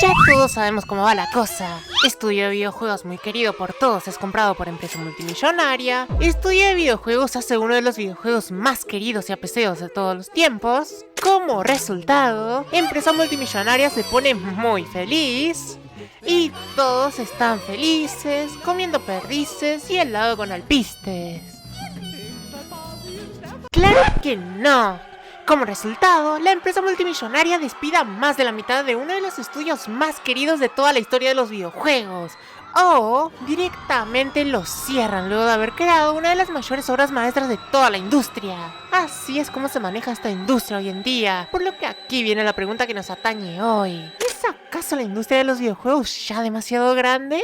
Ya todos sabemos cómo va la cosa. Estudio de videojuegos muy querido por todos es comprado por empresa multimillonaria. Estudio de videojuegos hace uno de los videojuegos más queridos y apreciados de todos los tiempos. Como resultado, empresa multimillonaria se pone muy feliz. Y todos están felices, comiendo perdices y helado con alpistes. ¡Claro que no! Como resultado, la empresa multimillonaria despide a más de la mitad de uno de los estudios más queridos de toda la historia de los videojuegos. O directamente los cierran luego de haber creado una de las mayores obras maestras de toda la industria. Así es como se maneja esta industria hoy en día. Por lo que aquí viene la pregunta que nos atañe hoy. ¿Es acaso la industria de los videojuegos ya demasiado grande?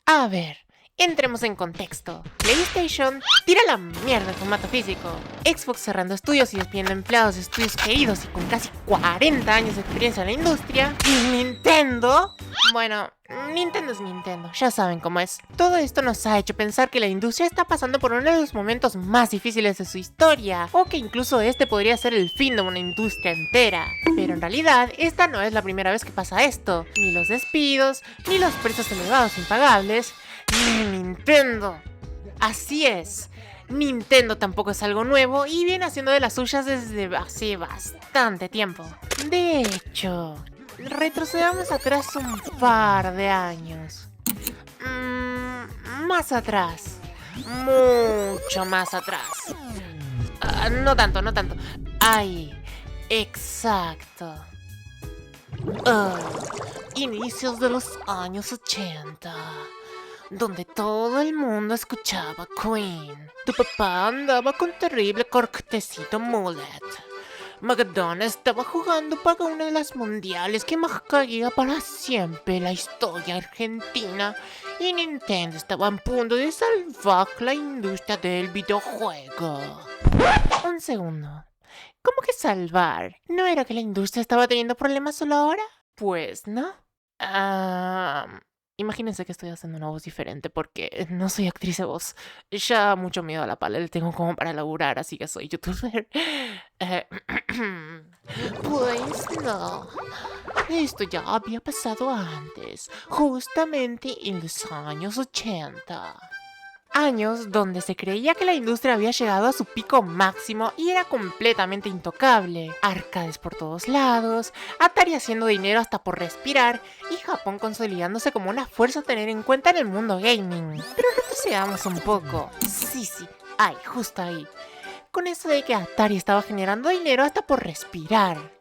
A ver, entremos en contexto. PlayStation tira la mierda en formato físico. Xbox cerrando estudios y despidiendo empleados de estudios queridos y con casi 40 años de experiencia en la industria. Y Nintendo... Bueno, Nintendo es Nintendo, ya saben cómo es. Todo esto nos ha hecho pensar que la industria está pasando por uno de los momentos más difíciles de su historia, o que incluso este podría ser el fin de una industria entera. Pero en realidad, esta no es la primera vez que pasa esto. Ni los despidos, ni los precios elevados impagables, ni Nintendo. Así es, Nintendo tampoco es algo nuevo y viene haciendo de las suyas desde hace bastante tiempo. De hecho, retrocedamos atrás un par de años. Más atrás. Mucho más atrás. No tanto. Ay, exacto. Inicios de los años 80. Donde todo el mundo escuchaba Queen. Tu papá andaba con terrible cortecito mullet. Magadona estaba jugando para una de las mundiales que marcaría para siempre la historia argentina. Y Nintendo estaba a punto de salvar la industria del videojuego. Un segundo. ¿Cómo que salvar? ¿No era que la industria estaba teniendo problemas solo ahora? Pues no. Imagínense que estoy haciendo una voz diferente porque no soy actriz de voz. Ya mucho miedo a la pala le tengo como para laburar, así que soy youtuber. Pues no. Esto ya había pasado antes, justamente en los años 80. Años donde se creía que la industria había llegado a su pico máximo y era completamente intocable. Arcades por todos lados, Atari haciendo dinero hasta por respirar y Japón consolidándose como una fuerza a tener en cuenta en el mundo gaming. Pero retrocedamos un poco. Sí, ahí, justo ahí. Con eso de que Atari estaba generando dinero hasta por respirar.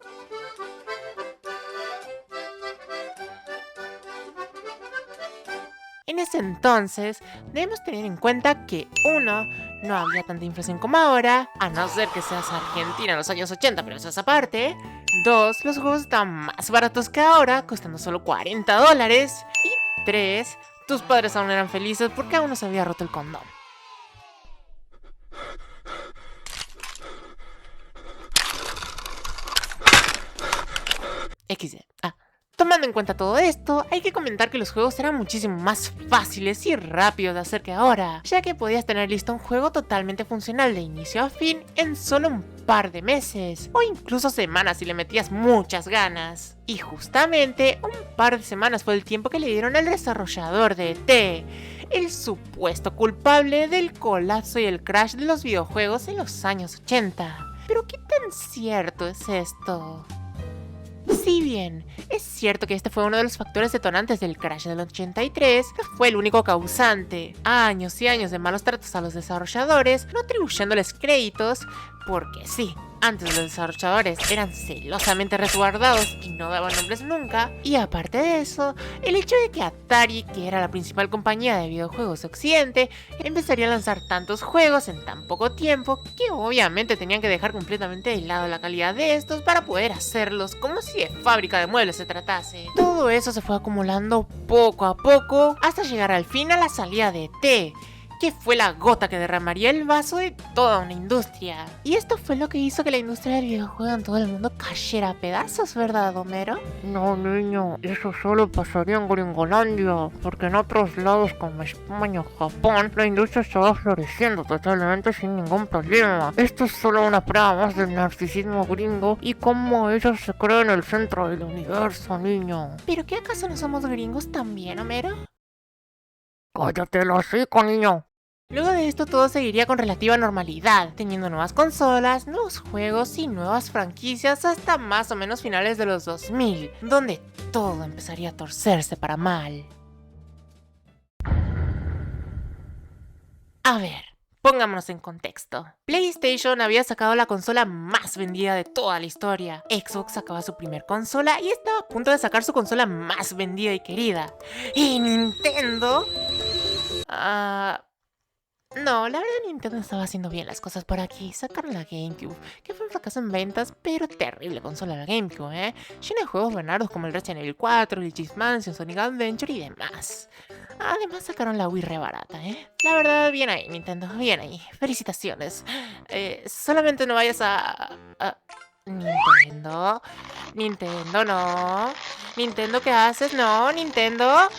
En ese entonces, debemos tener en cuenta que 1. No había tanta inflación como ahora, a no ser que seas Argentina en los años 80, pero eso es aparte. 2. Los juegos están más baratos que ahora, costando solo $40. Y 3. Tus padres aún eran felices porque aún no se había roto el condón. XD. Tomando en cuenta todo esto, hay que comentar que los juegos eran muchísimo más fáciles y rápidos de hacer que ahora, ya que podías tener listo un juego totalmente funcional de inicio a fin en solo un par de meses, o incluso semanas si le metías muchas ganas. Y justamente un par de semanas fue el tiempo que le dieron al desarrollador de ET, el supuesto culpable del colapso y el crash de los videojuegos en los años 80. Pero ¿qué tan cierto es esto? Si bien es cierto que este fue uno de los factores detonantes del crash del 83, no fue el único causante. Años y años de malos tratos a los desarrolladores, no atribuyéndoles créditos, porque sí, antes los desarrolladores eran celosamente resguardados y no daban nombres nunca. Y aparte de eso, el hecho de que Atari, que era la principal compañía de videojuegos de Occidente, empezaría a lanzar tantos juegos en tan poco tiempo que obviamente tenían que dejar completamente de lado la calidad de estos para poder hacerlos como si de fábrica de muebles se tratase. Todo eso se fue acumulando poco a poco hasta llegar al fin a la salida de ET, que fue la gota que derramaría el vaso de toda una industria. Y esto fue lo que hizo que la industria del videojuego en todo el mundo cayera a pedazos, ¿verdad, Homero? No, niño, eso solo pasaría en Gringolandia, porque en otros lados como España o Japón, la industria estaba floreciendo totalmente sin ningún problema. Esto es solo una prueba más del narcisismo gringo y cómo ellos se creen el centro del universo, niño. ¿Pero qué acaso no somos gringos también, Homero? Cállate el hocico, niño. Luego de esto todo seguiría con relativa normalidad, teniendo nuevas consolas, nuevos juegos y nuevas franquicias hasta más o menos finales de los 2000, donde todo empezaría a torcerse para mal. A ver, pongámonos en contexto. PlayStation había sacado la consola más vendida de toda la historia. Xbox sacaba su primer consola y estaba a punto de sacar su consola más vendida y querida. Y Nintendo... No, la verdad Nintendo estaba haciendo bien las cosas por aquí. Sacaron la GameCube, que fue un fracaso en ventas, pero terrible consola la GameCube, llena de juegos buenardos como el Resident Evil 4, Luigi's Mansion, Sonic Adventure y demás. Además sacaron la Wii re barata, La verdad, bien ahí, Nintendo, bien ahí. Felicitaciones. Solamente no vayas a... Nintendo... Nintendo, no. Nintendo, ¿qué haces? No, Nintendo...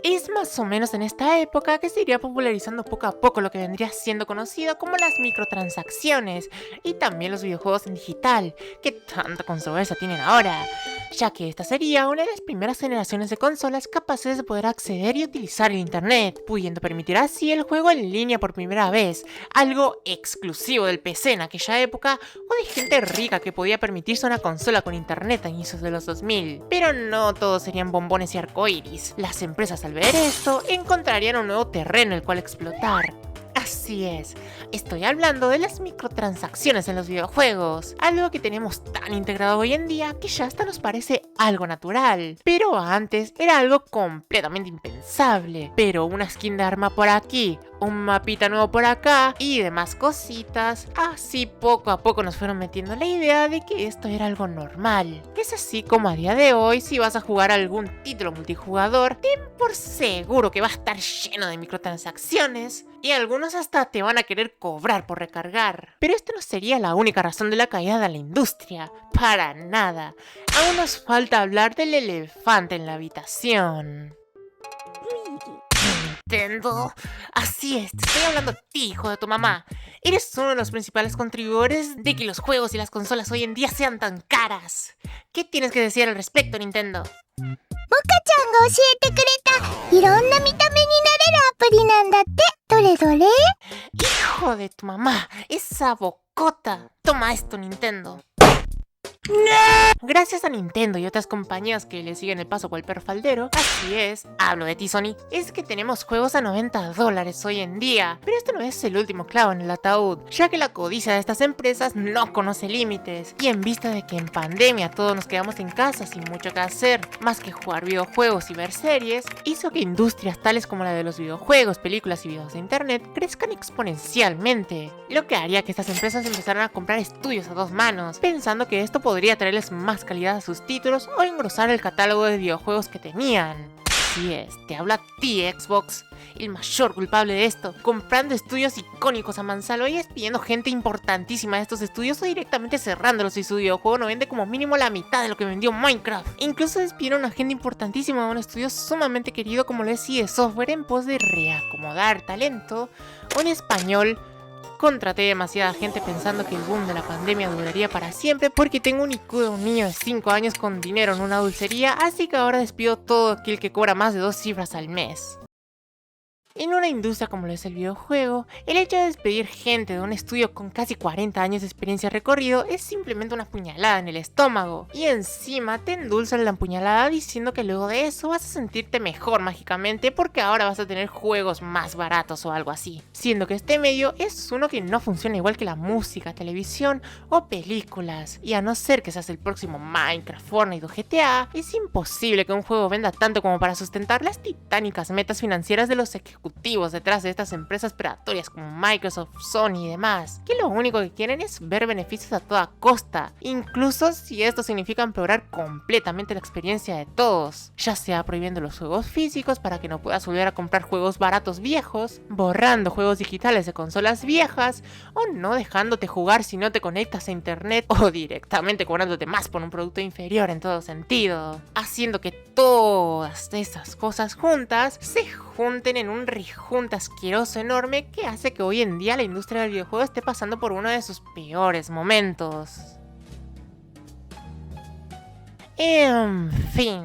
Es más o menos en esta época que se iría popularizando poco a poco lo que vendría siendo conocido como las microtransacciones y también los videojuegos en digital, que tanta controversia tienen ahora, ya que esta sería una de las primeras generaciones de consolas capaces de poder acceder y utilizar el internet, pudiendo permitir así el juego en línea por primera vez, algo exclusivo del PC en aquella época o de gente rica que podía permitirse una consola con internet a inicios de los 2000. Pero no todos serían bombones y arcoiris. Las empresas al ver esto, encontrarían un nuevo terreno el cual explotar. Así es, estoy hablando de las microtransacciones en los videojuegos, algo que tenemos tan integrado hoy en día que ya hasta nos parece algo natural, pero antes era algo completamente impensable. Pero una skin de arma por aquí, un mapita nuevo por acá y demás cositas, así poco a poco nos fueron metiendo la idea de que esto era algo normal. Es así como a día de hoy, si vas a jugar algún título multijugador, ten por seguro que va a estar lleno de microtransacciones y algunos hasta te van a querer cobrar por recargar. Pero esto no sería la única razón de la caída de la industria, para nada. Aún nos falta hablar del elefante en la habitación. Nintendo, así es, te estoy hablando a ti, hijo de tu mamá. Eres uno de los principales contribuidores de que los juegos y las consolas hoy en día sean tan caras. ¿Qué tienes que decir al respecto, Nintendo? モカちゃんが教えてくれたいろんな見た目になれるアプリなんだって。どれどれ？ Hijo de tu mamá, esa bocota. Toma esto, Nintendo. Gracias a Nintendo y otras compañías que le siguen el paso por el perro faldero, así es, hablo de ti, Sony, es que tenemos juegos a $90 hoy en día. Pero esto no es el último clavo en el ataúd, ya que la codicia de estas empresas no conoce límites. Y en vista de que en pandemia todos nos quedamos en casa sin mucho que hacer, más que jugar videojuegos y ver series, hizo que industrias tales como la de los videojuegos, películas y videos de internet crezcan exponencialmente, lo que haría que estas empresas empezaran a comprar estudios a dos manos, pensando que esto podría traerles más calidad a sus títulos o engrosar el catálogo de videojuegos que tenían. Así es, te habla a ti, Xbox, el mayor culpable de esto, comprando estudios icónicos a mansalva y despidiendo gente importantísima de estos estudios o directamente cerrándolos si su videojuego no vende como mínimo la mitad de lo que vendió Minecraft. Incluso despidieron a gente importantísima de un estudio sumamente querido como lo es ID Software en pos de reacomodar talento, o en español, contraté demasiada gente pensando que el boom de la pandemia duraría para siempre porque tengo un IQ de un niño de 5 años con dinero en una dulcería, así que ahora despido todo aquel que cobra más de 2 cifras al mes. En una industria como lo es el videojuego, el hecho de despedir gente de un estudio con casi 40 años de experiencia recorrido es simplemente una puñalada en el estómago. Y encima te endulzan la puñalada diciendo que luego de eso vas a sentirte mejor mágicamente porque ahora vas a tener juegos más baratos o algo así. Siendo que este medio es uno que no funciona igual que la música, televisión o películas. Y a no ser que seas el próximo Minecraft, Fortnite o GTA, es imposible que un juego venda tanto como para sustentar las titánicas metas financieras de los ejecutivos ejecutivos detrás de estas empresas predatorias como Microsoft, Sony y demás, que lo único que quieren es ver beneficios a toda costa, incluso si esto significa empeorar completamente la experiencia de todos, ya sea prohibiendo los juegos físicos para que no puedas volver a comprar juegos baratos viejos, borrando juegos digitales de consolas viejas, o no dejándote jugar si no te conectas a internet, o directamente cobrándote más por un producto inferior en todo sentido, haciendo que todas esas cosas juntas se junten en un rejunte asqueroso enorme que hace que hoy en día la industria del videojuego esté pasando por uno de sus peores momentos. En fin,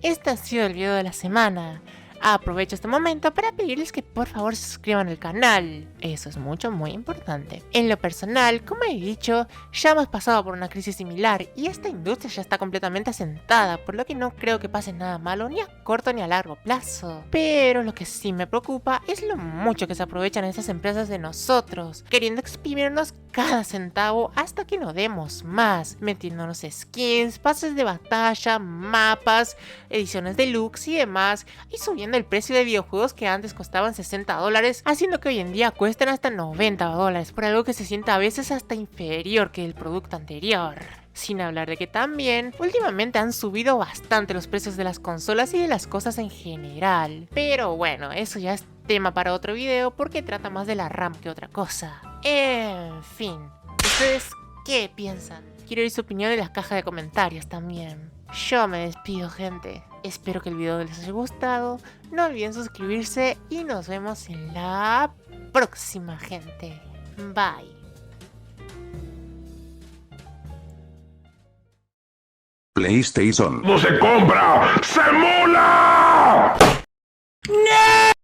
este ha sido el video de la semana. Aprovecho este momento para pedirles que por favor se suscriban al canal, eso es muy importante. En lo personal, como he dicho, ya hemos pasado por una crisis similar y esta industria ya está completamente asentada, por lo que no creo que pase nada malo ni a corto ni a largo plazo. Pero lo que sí me preocupa es lo mucho que se aprovechan estas empresas de nosotros, queriendo exprimirnos cada centavo hasta que no demos más, metiéndonos skins, pases de batalla, mapas, ediciones deluxe y demás, y subiendo el precio de videojuegos que antes costaban $60, haciendo que hoy en día cuesten hasta $90 por algo que se sienta a veces hasta inferior que el producto anterior. Sin hablar de que también, últimamente han subido bastante los precios de las consolas y de las cosas en general. Pero bueno, eso ya es tema para otro video porque trata más de la RAM que otra cosa. En fin, ¿ustedes qué piensan? Quiero oír su opinión en la caja de comentarios también. Yo me despido, gente. Espero que el video les haya gustado. No olviden suscribirse y nos vemos en la próxima, gente. Bye. PlayStation. ¡No se compra! ¡Se mola! ¡No!